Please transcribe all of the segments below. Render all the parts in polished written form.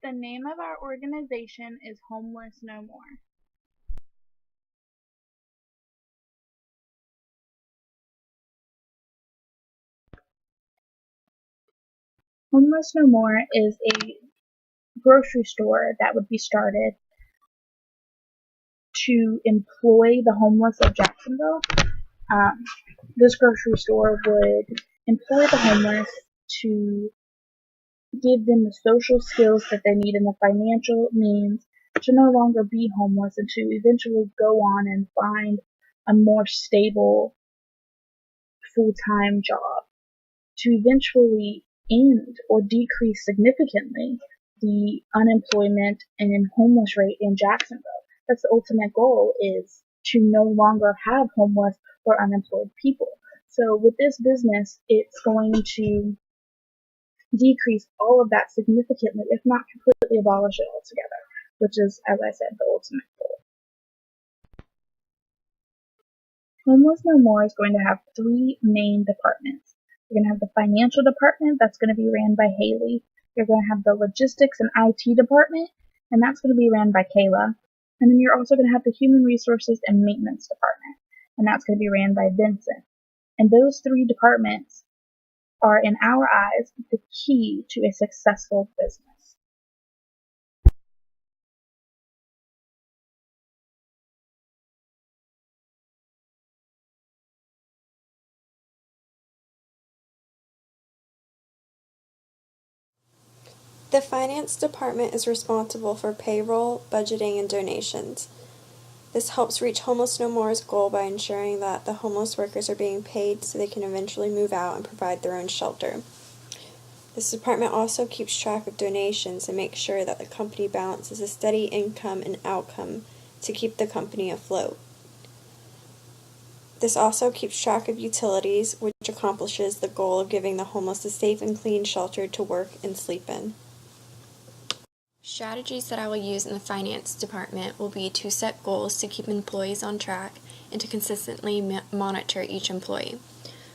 The name of our organization is Homeless No More. Homeless No More is a grocery store that would be started to employ the homeless of Jacksonville. Um, this grocery store would employ the homeless to give them the social skills that they need and the financial means to no longer be homeless and to eventually go on and find a more stable full-time job, to eventually end or decrease significantly the unemployment and homeless rate in Jacksonville. That's the ultimate goal, is to no longer have homeless or unemployed people. So with this business, it's going to decrease all of that significantly, if not completely abolish it altogether, which is, as I said, the ultimate goal. Homeless No More is going to have three main departments. You're going to have the financial department, that's going to be ran by Haley. You're going to have the logistics and IT department, and that's going to be ran by Kayla. And then you're also going to have the human resources and maintenance department, and that's going to be ran by Vincent. And those three departments are, in our eyes, the key to a successful business. The finance department is responsible for payroll, budgeting, and donations. This helps reach Homeless No More's goal by ensuring that the homeless workers are being paid so they can eventually move out and provide their own shelter. This department also keeps track of donations and makes sure that the company balances a steady income and outcome to keep the company afloat. This also keeps track of utilities, which accomplishes the goal of giving the homeless a safe and clean shelter to work and sleep in. Strategies that I will use in the finance department will be to set goals to keep employees on track and to consistently monitor each employee.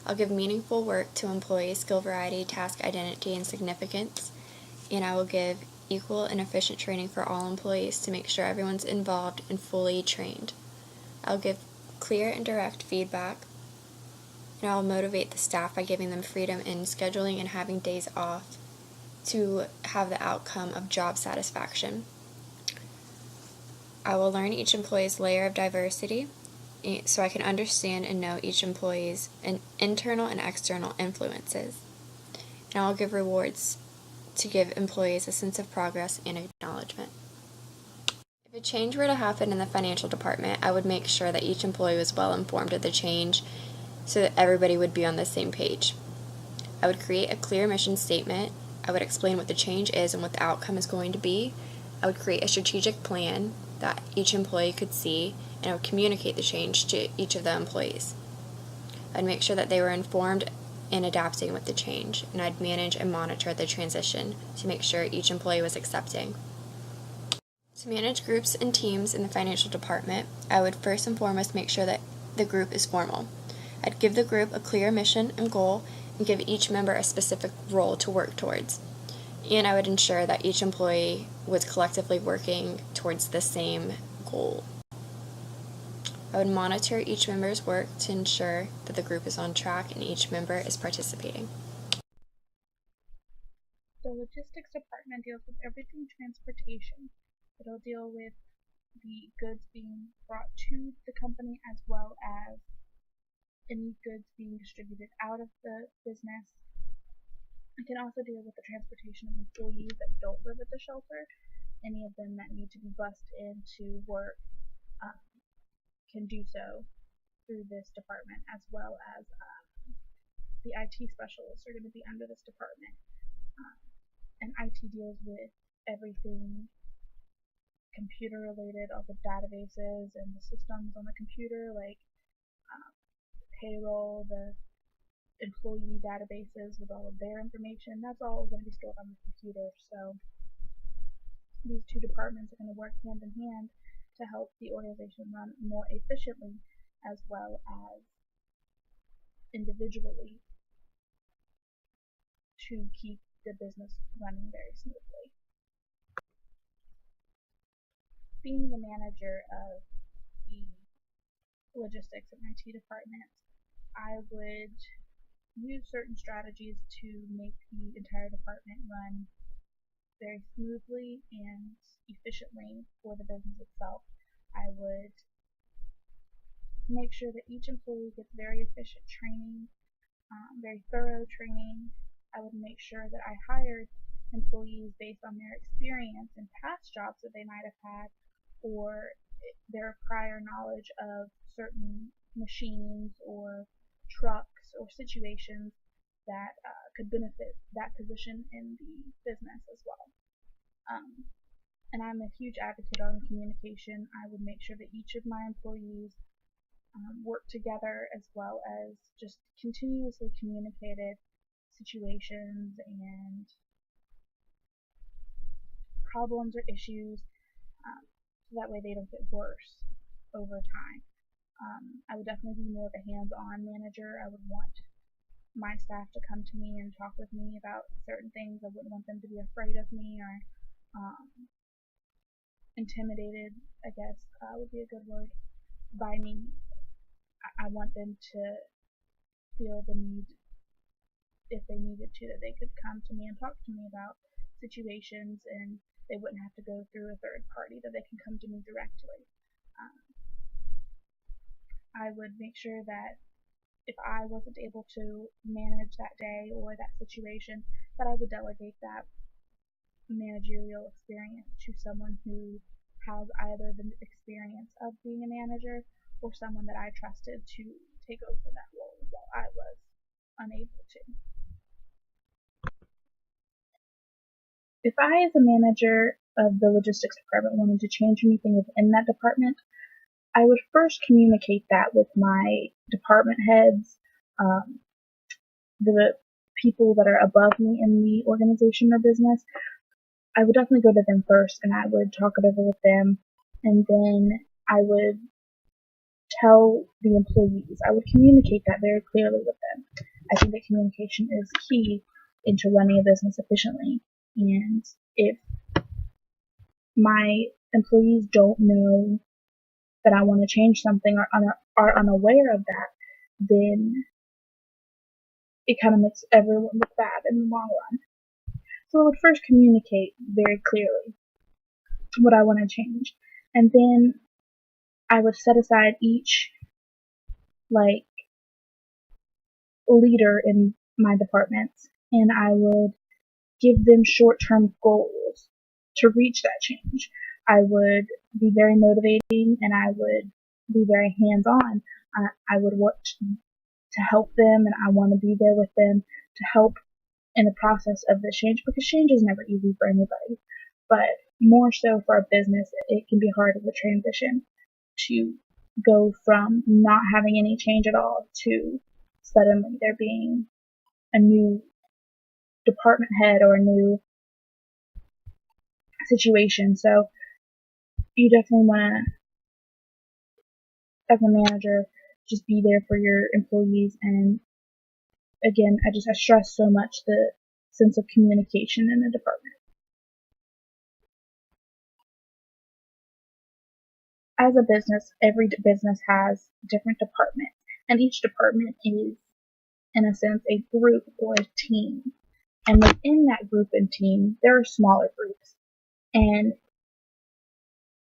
I'll give meaningful work to employees, skill variety, task identity, and significance, and I will give equal and efficient training for all employees to make sure everyone's involved and fully trained. I'll give clear and direct feedback, and I'll motivate the staff by giving them freedom in scheduling and having days off to have the outcome of job satisfaction. I will learn each employee's layer of diversity so I can understand and know each employee's internal and external influences. And I'll give rewards to give employees a sense of progress and acknowledgement. If a change were to happen in the financial department, I would make sure that each employee was well informed of the change so that everybody would be on the same page. I would create a clear mission statement. I would explain what the change is and what the outcome is going to be. I would create a strategic plan that each employee could see, and I would communicate the change to each of the employees. I'd make sure that they were informed and adapting with the change, and I'd manage and monitor the transition to make sure each employee was accepting. To manage groups and teams in the financial department, I would first and foremost make sure that the group is formal. I'd give the group a clear mission and goal and give each member a specific role to work towards. And I would ensure that each employee was collectively working towards the same goal. I would monitor each member's work to ensure that the group is on track and each member is participating. The logistics department deals with everything transportation. It'll deal with the goods being brought to the company as well as any goods being distributed out of the business. It can also deal with the transportation of employees that don't live at the shelter. Any of them that need to be bussed in to work can do so through this department, as well as the IT specialists are going to be under this department. And IT deals with everything computer related, all the databases and the systems on the computer, like payroll, the employee databases with all of their information. That's all going to be stored on the computer. So these two departments are going to work hand in hand to help the organization run more efficiently as well as individually to keep the business running very smoothly. being the manager of the logistics and IT department, I would use certain strategies to make the entire department run very smoothly and efficiently for the business itself. I would make sure that each employee gets very efficient training, very thorough training. I would make sure that I hired employees based on their experience in past jobs that they might have had, or their prior knowledge of certain machines or trucks or situations that could benefit that position in the business as well. And I'm a huge advocate on communication. I would make sure that each of my employees work together, as well as just continuously communicated situations and problems or issues, so that way they don't get worse over time. I would definitely be more of a hands-on manager. I would want my staff to come to me and talk with me about certain things. I wouldn't want them to be afraid of me or intimidated, I guess would be a good word, by me. I want them to feel the need, if they needed to, that they could come to me and talk to me about situations, and they wouldn't have to go through a third party, that they can come to me directly. I would make sure that if I wasn't able to manage that day or that situation, that I would delegate that managerial experience to someone who has either the experience of being a manager or someone that I trusted to take over that role while I was unable to. If I, as a manager of the logistics department, wanted to change anything within that department, I would first communicate that with my department heads, the people that are above me in the organization or business. I would definitely go to them first, and I would talk it over with them, and then I would tell the employees. I would communicate that very clearly with them. I think that communication is key into running a business efficiently, and if my employees don't know that I want to change something or are unaware of that, then it kind of makes everyone look bad in the long run. So I would first communicate very clearly what I want to change, and then I would set aside each leader in my departments, and I would give them short-term goals to reach that change. I would be very motivating, and I would be very hands-on. I would want to help them, and I want to be there with them to help in the process of the change, because change is never easy for anybody, but more so for a business, it can be hard as a transition to go from not having any change at all to suddenly there being a new department head or a new situation. So you definitely want to, as a manager, just be there for your employees. And again, I stress so much the sense of communication in the department. As a business, every business has different departments, and each department is, in a sense, a group or a team. And within that group and team, there are smaller groups, and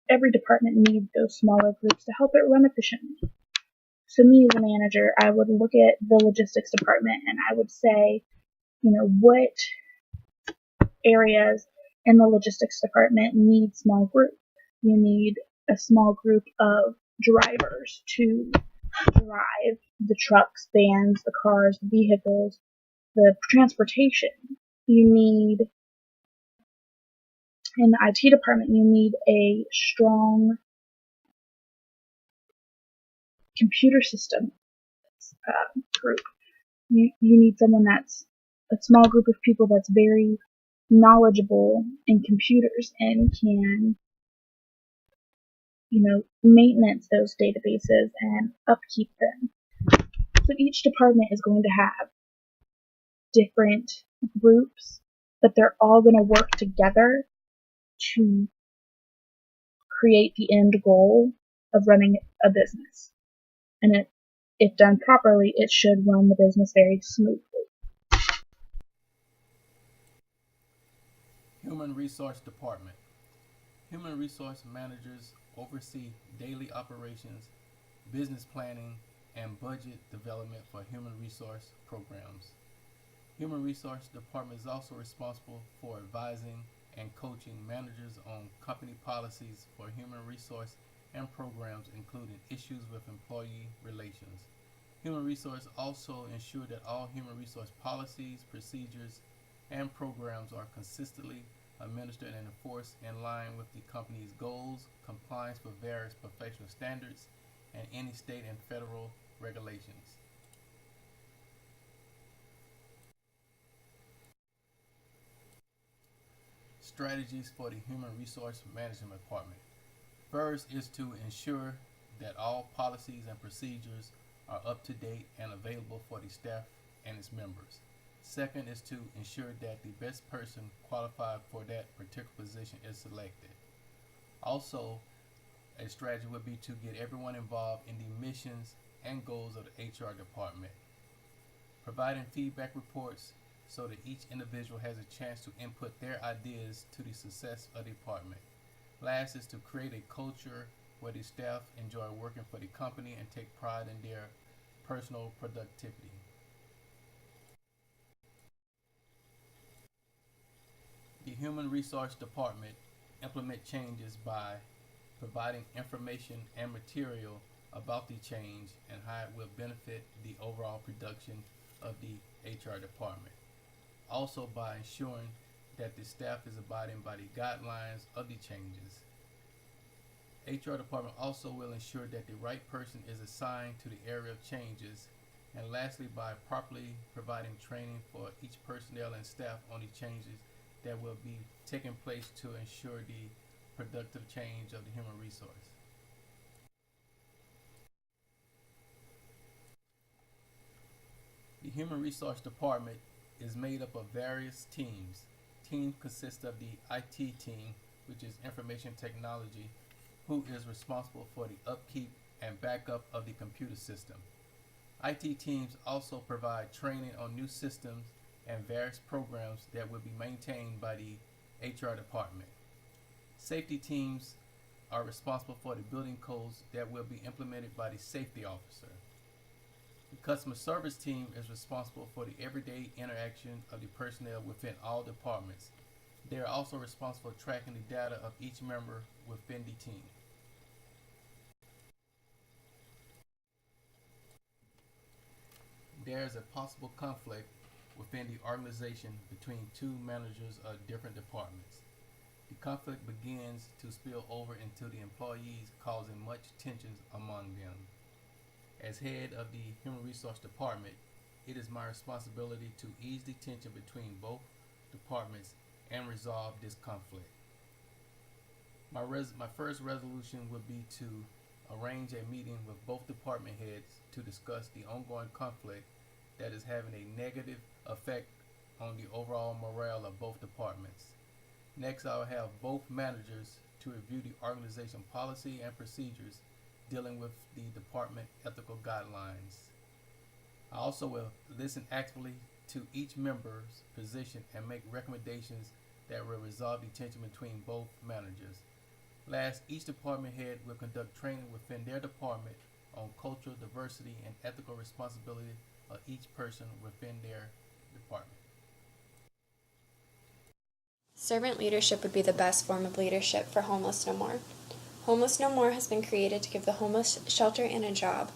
every department needs those smaller groups to help it run efficiently. So me as a manager, I would look at the logistics department and I would say, what areas in the logistics department need small groups? You need a small group of drivers to drive the trucks, vans, the cars, the vehicles, the transportation. You need, in the IT department, you need a strong computer system group. You need someone that's a small group of people that's very knowledgeable in computers and can, maintenance those databases and upkeep them. So each department is going to have different groups, but they're all going to work together to create the end goal of running a business. And if done properly, it should run the business very smoothly. Human Resource Department. Human resource managers oversee daily operations, business planning, and budget development for human resource programs. Human Resource Department is also responsible for advising and coaching managers on company policies for human resource and programs, including issues with employee relations. Human Resource also ensure that all human resource policies, procedures, and programs are consistently administered and enforced in line with the company's goals, compliance with various professional standards, and any state and federal regulations. Strategies for the Human Resource Management Department. First is to ensure that all policies and procedures are up to date and available for the staff and its members. Second is to ensure that the best person qualified for that particular position is selected. Also, a strategy would be to get everyone involved in the missions and goals of the HR department. Providing feedback reports so that each individual has a chance to input their ideas to the success of the department. Last is to create a culture where the staff enjoy working for the company and take pride in their personal productivity. The Human Resource Department implement changes by providing information and material about the change and how it will benefit the overall production of the HR department. Also by ensuring that the staff is abiding by the guidelines of the changes. HR department also will ensure that the right person is assigned to the area of changes. And lastly, by properly providing training for each personnel and staff on the changes that will be taking place to ensure the productive change of the human resource. The Human Resource Department is made up of various teams. Teams consist of the IT team, which is information technology, who is responsible for the upkeep and backup of the computer system. IT teams also provide training on new systems and various programs that will be maintained by the HR department. Safety teams are responsible for the building codes that will be implemented by the safety officer. The customer service team is responsible for the everyday interaction of the personnel within all departments. They are also responsible for tracking the data of each member within the team. There is a possible conflict within the organization between two managers of different departments. The conflict begins to spill over into the employees, causing much tension among them. As head of the Human Resource Department, it is my responsibility to ease the tension between both departments and resolve this conflict. My first resolution would be to arrange a meeting with both department heads to discuss the ongoing conflict that is having a negative effect on the overall morale of both departments. Next, I will have both managers to review the organization policy and procedures dealing with the department ethical guidelines. I also will listen actively to each member's position and make recommendations that will resolve the tension between both managers. Last, each department head will conduct training within their department on cultural diversity and ethical responsibility of each person within their department. Servant leadership would be the best form of leadership for Homeless No More. Homeless No More has been created to give the homeless shelter and a job.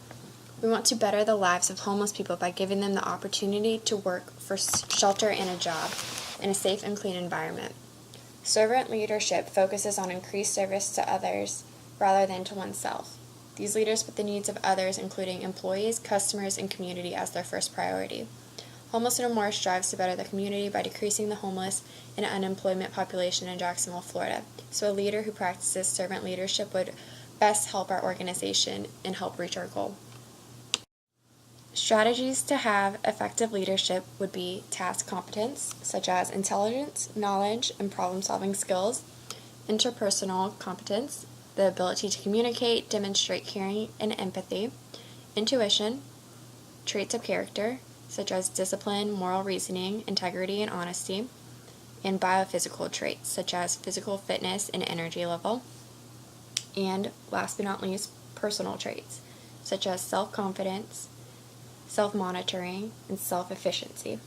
We want to better the lives of homeless people by giving them the opportunity to work for shelter and a job in a safe and clean environment. Servant leadership focuses on increased service to others rather than to oneself. These leaders put the needs of others, including employees, customers, and community, as their first priority. Homeless No More strives to better the community by decreasing the homeless and unemployment population in Jacksonville, Florida. So a leader who practices servant leadership would best help our organization and help reach our goal. Strategies to have effective leadership would be task competence, such as intelligence, knowledge, and problem-solving skills, interpersonal competence, the ability to communicate, demonstrate caring and empathy, intuition, traits of character, such as discipline, moral reasoning, integrity, and honesty, and biophysical traits, such as physical fitness and energy level, and last but not least, personal traits, such as self-confidence, self-monitoring, and self-efficiency.